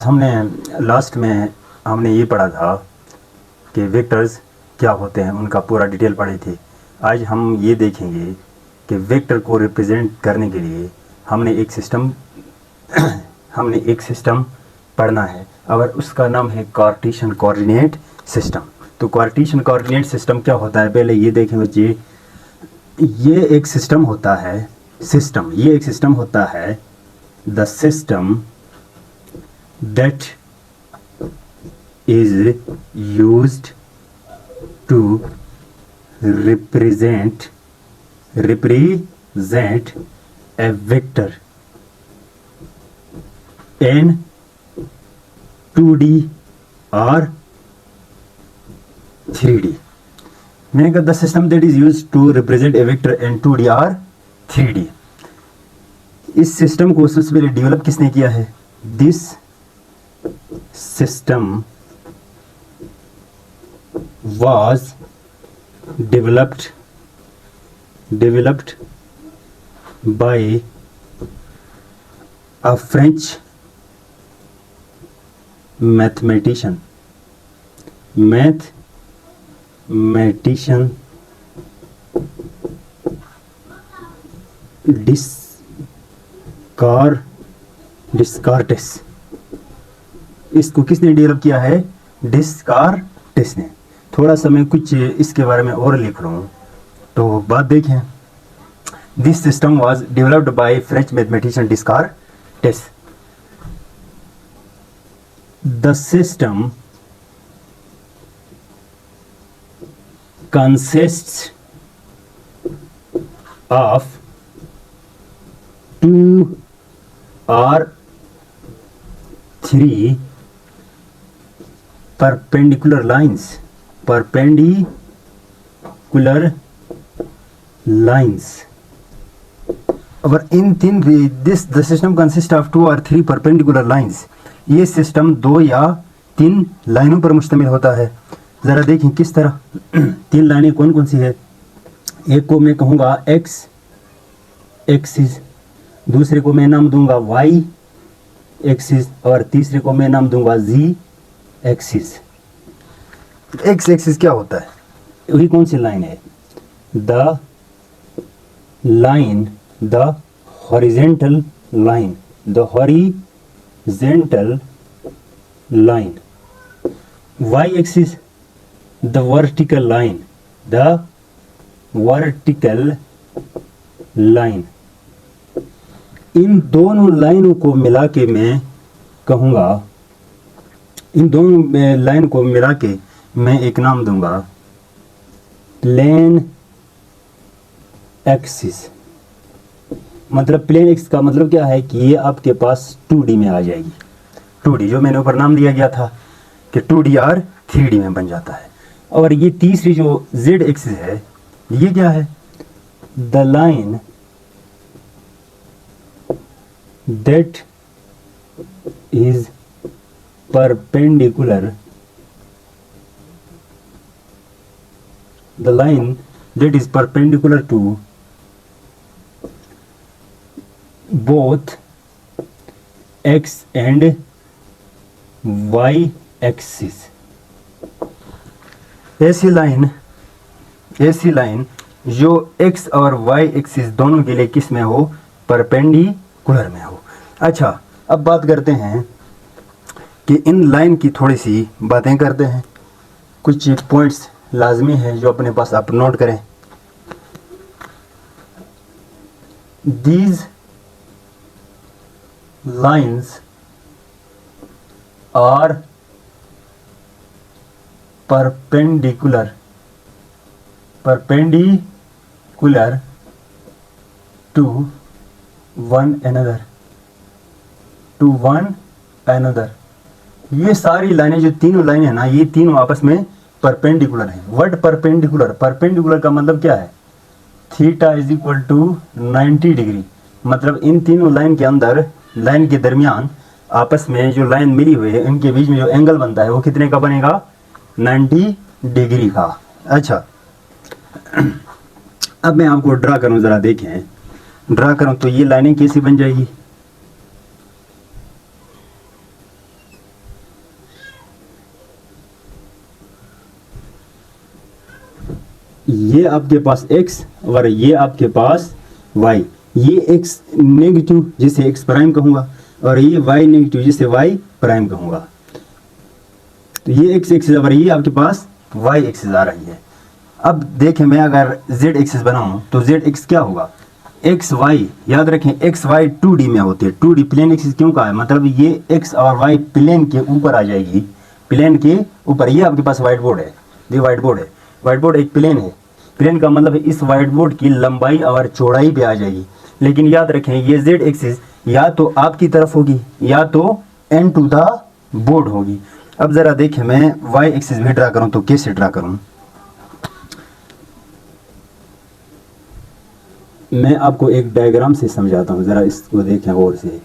हमने लास्ट में हमने ये पढ़ा था कि वेक्टर्स क्या होते हैं, उनका पूरा डिटेल पढ़ी थी। आज हम ये देखेंगे कि वेक्टर को रिप्रेजेंट करने के लिए हमने एक सिस्टम पढ़ना है और उसका नाम है कार्टेशियन कोऑर्डिनेट सिस्टम। तो कार्टेशियन कोऑर्डिनेट सिस्टम क्या होता है, पहले ये देखें बच्चे। ये एक सिस्टम होता है, the system that is used to represent a vector in 2D or 3D। मैंने कहा the system that is used to represent a vector in 2D or 3D। इस सिस्टम को सबसे पहले डेवलप किसने किया है? This system was developed by a French mathematician Descartes। इसको किसने डेवलप किया है? डिस्कार्टेस ने। थोड़ा सा मैं कुछ इसके बारे में और लिख रहा हूँ तो बात देखें। This system was developed by French mathematician Descartes. The system consists of 2 or 3 perpendicular lines। और इन तीन द सिस्टम कंसिस्ट ऑफ 2 और 3 परपेंडिकुलर लाइंस। ये सिस्टम 2 या 3 लाइनों पर मुश्तमिल होता है। ज़रा देखें किस तरह। 3 लाइनें कौन कौन सी है? एक को मैं कहूँगा एक्स एक्सिस, दूसरे को मैं नाम दूंगा वाई एक्सिस और तीसरे को मैं नाम दूंगा जी एक्सिस। एक्स एक्सिस क्या होता है? वही कौन सी लाइन है? The horizontal line. Y axis the vertical line. इन दोनों लाइनों को मिला के मैं कहूँगा, इन दोनों लाइन को मिला के मैं एक नाम दूंगा प्लेन एक्सिस। मतलब प्लेन एक्सिस का मतलब क्या है कि ये आपके पास 2D में आ जाएगी। 2D जो मैंने ऊपर नाम दिया गया था कि 2D और 3D में बन जाता है। और ये तीसरी जो Z एक्सिस है, ये क्या है? The line that is perpendicular to both x and y axis। ऐसी लाइन जो x और y एक्सिस दोनों के लिए किस में हो? परपेंडिकुलर में हो। अच्छा, अब बात करते हैं कि इन लाइन की थोड़ी सी बातें करते हैं। कुछ पॉइंट्स लाजमी है जो अपने पास आप नोट करें। These lines are perpendicular to one another। ये सारी लाइनें जो तीनों लाइनें हैं ना, ये तीनों आपस में परपेंडिकुलर हैं। वर्ड परपेंडिकुलर का मतलब क्या है? Theta is equal to 90 degree. मतलब इन तीनों लाइन के अंदर, लाइन के दरमियान आपस में जो लाइन मिली हुई है, इनके बीच में जो एंगल बनता है वो कितने का बनेगा? 90 डिग्री का। अच्छा, अब मैं आपको ड्रा करूं, ज़रा देखें। ड्रा करूं तो ये लाइनें कैसी बन जाएगी? ये आपके पास x और ये आपके पास y, ये x नेगेटिव जिसे x प्राइम कहूँगा और ये y नेगेटिव जिसे y प्राइम कहूँगा। तो ये x एक्सिस और ये आपके पास y एक्सिस आ रही है। अब देखें मैं अगर z एक्सिस बनाऊँ तो z एक्स क्या होगा, एक्स वाई, याद रखें एक्स वाई 2D में होते हैं। 2D प्लेन एक्सिस क्यों कहा है, मतलब ये x और y प्लेन के ऊपर आ जाएगी, प्लेन के ऊपर। ये आपके पास व्हाइट बोर्ड है, ये व्हाइट बोर्ड है, व्हाइट बोर्ड एक प्लेन है। प्लेन का मतलब इस व्हाइट बोर्ड की लंबाई और चौड़ाई पे आ जाएगी। लेकिन याद रखें ये z एक्सिस या तो आपकी तरफ होगी या तो एंड टू द बोर्ड होगी। अब जरा देखें मैं y एक्सिस भी ड्रा करूं तो कैसे ड्रा करूं, मैं आपको एक डायग्राम से समझाता हूं, जरा इसको देखें गौर से।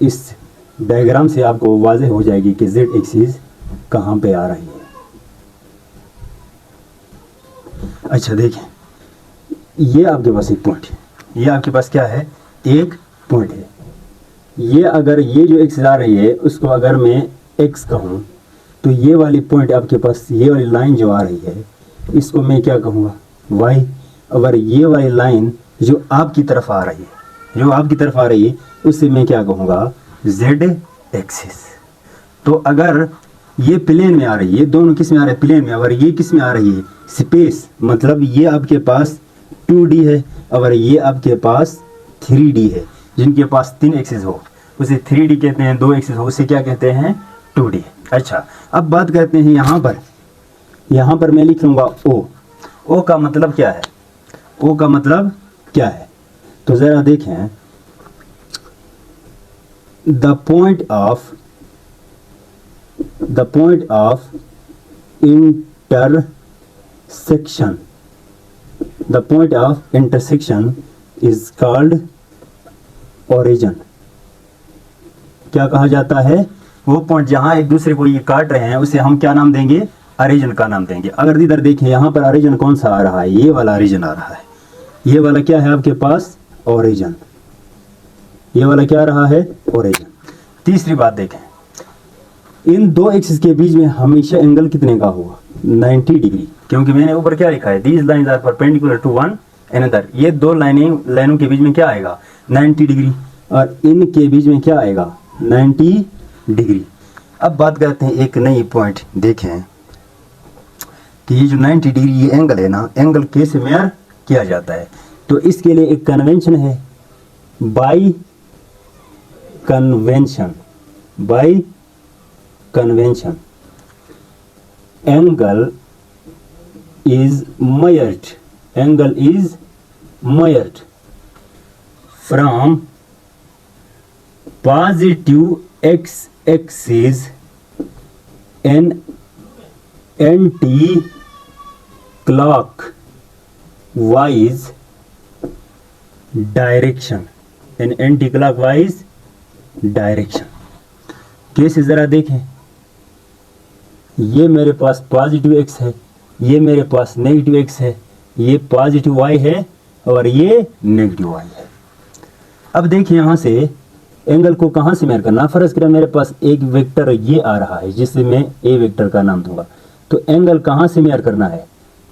इस डायग्राम से आपको वाज़ेह हो जाएगी कि z एक्सिस कहां पे आ रही है। अच्छा देखें, ये आपके पास एक पॉइंट है, ये आपके पास क्या है, एक पॉइंट है। ये अगर ये जो एक्सिस आ रही है उसको अगर मैं x कहूँ तो ये वाली पॉइंट आपके पास, ये वाली लाइन जो आ रही है इसको मैं क्या कहूँगा, y। अगर ये वाली लाइन जो आपकी तरफ आ रही है, जो आपकी तरफ आ रही है उससे मैं क्या कहूँगा, z एक्सिस। तो अगर ये प्लेन में आ रही है, ये दोनों किस में आ रहे हैं, प्लेन में। अगर ये किस में आ रही है, स्पेस, मतलब ये आपके पास 2D है और ये आपके पास 3D है। जिनके पास 3 एक्सिस हो उसे 3D कहते हैं, 2 एक्सिस हो उसे क्या कहते हैं, 2D। अच्छा अब बात करते हैं यहाँ पर मैं लिख लूँगा O का मतलब क्या है, O का मतलब क्या है, तो ज़रा देखें, the point of intersection, the point of intersection is called origin। क्या कहा जाता है, वो पॉइंट जहां एक दूसरे को ये काट रहे हैं उसे हम क्या नाम देंगे, ओरिजिन का नाम देंगे। अगर इधर देखें यहाँ पर ओरिजिन कौन सा आ रहा है, ये वाला ओरिजिन आ रहा है। ये वाला क्या है आपके पास, ओरिजिन। ये वाला क्या आ रहा है, ओरिजिन। तीसरी बात देखें, इन दो एक्सिस के बीच में हमेशा एंगल कितने का होगा, 90 डिग्री, क्योंकि मैंने ऊपर क्या लिखा है, these lines are perpendicular to one another. ये दो लाइनों के बीच में क्या आएगा, 90 डिग्री, और इनके बीच में क्या आएगा, 90 डिग्री। अब बात करते हैं एक नई पॉइंट, देखें कि ये जो 90 डिग्री ये एंगल है ना, एंगल कैसे मेजर किया जाता है। तो इसके लिए एक कन्वेंशन है, by convention angle is measured from positive x-axis and anti-clockwise direction, कैसे जरा देखें, ये मेरे पास पॉजिटिव x है, ये मेरे पास नेगेटिव x है, ये पॉजिटिव y है और ये नेगेटिव y है। अब देखिए यहाँ से एंगल को कहाँ से मेजर करना, फर्ज करें मेरे पास एक वेक्टर ये आ रहा है जिसे मैं a वेक्टर का नाम दूंगा। तो एंगल कहाँ से मेजर करना है,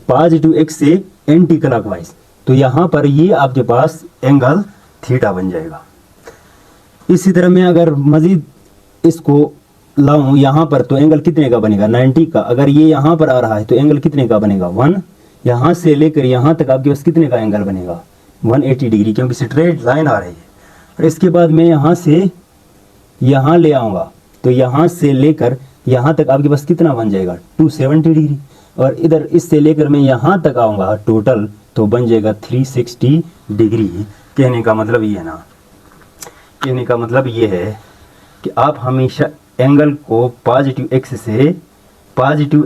पॉजिटिव x से एंटी क्लॉकवाइज। तो यहाँ पर ये आपके पास एंगल थीटा बन जाएगा। इसी तरह मैं अगर मजीद इसको लाऊं यहाँ पर तो एंगल कितने का बनेगा, 90 का। अगर ये यहाँ पर आ रहा है तो एंगल कितने का बनेगा, 1। यहाँ से लेकर यहाँ तक आपके पास कितने का एंगल बनेगा, 180 डिग्री, क्योंकि स्ट्रेट लाइन आ रही है। और इसके बाद मैं यहाँ से यहाँ ले आऊँगा तो यहाँ से लेकर यहाँ तक आपके पास कितना बन जाएगा, 270 डिग्री। और इधर इससे लेकर मैं यहाँ तक आऊँगा टोटल तो बन जाएगा 360 डिग्री। कहने का मतलब ये है ना, कहने का मतलब ये है कि आप हमेशा एंगल को पॉजिटिव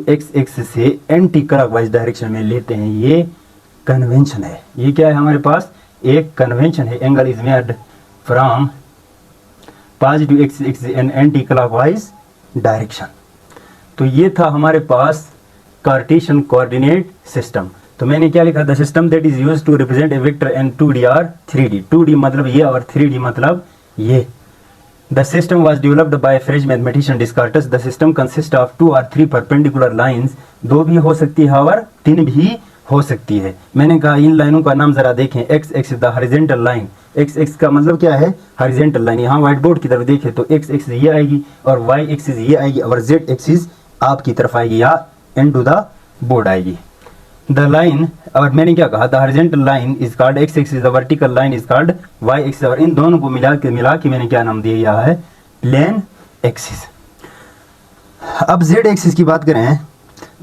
एक्स एक्सिस से एंटी क्लॉकवाइज डायरेक्शन में लेते हैं। ये कन्वेंशन है, ये क्या है हमारे पास, एक कन्वेंशन है। Angle is measured from positive x axis and anti clockwise direction. तो ये था हमारे पास कार्टेशियन कोऑर्डिनेट सिस्टम। तो मैंने क्या लिखा था, system that is used to represent a vector and 2D और 3D। 2D मतलब ये और 3D मतलब ये। The system was developed by French mathematician Descartes. The system consists of 2 or 3 perpendicular lines. 2 भी हो सकती है और 3 भी हो सकती है। मैंने कहा इन लाइनों का नाम जरा देखें। X axis the horizontal line, x x का मतलब क्या है? Horizontal line. यहाँ व्हाइट बोर्ड की तरफ देखें तो एक्स एक्सिस ये आएगी और वाई एक्सिस ये आएगी और जेड एक्सिस आपकी तरफ आएगी या एंड टू द बोर्ड आएगी। द लाइन, और मैंने क्या कहा? The horizontal line is called X axis, the vertical line is called Y axis, और इन दोनों को मिला के मैंने क्या नाम दिया है? Plane axis. अब जेड एक्सिस की बात करें,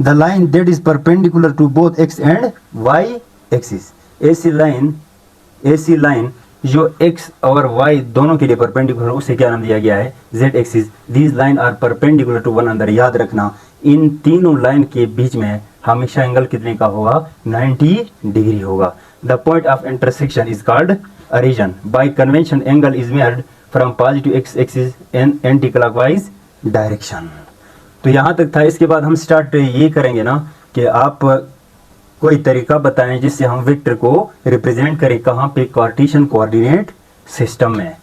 the line that is perpendicular to both X and Y axis. ऐसी लाइन जो एक्स और वाई दोनों के लिए परपेंडिकुलर, उसे क्या नाम दिया गया है? Z axis. These line are perpendicular to one another. याद रखना इन तीनों लाइन के बीच में हमेशा एंगल कितने का होगा? 90 डिग्री होगा। The point of intersection is called origin. Bye convention angle is measured from positive x axis and anti clockwise direction. तो यहाँ तक था। इसके बाद हम स्टार्ट ये करेंगे ना कि आप कोई तरीका बताएं जिससे हम वेक्टर को रिप्रेजेंट करें। कहाँ पे? कार्टेशियन कोऑर्डिनेट सिस्टम में।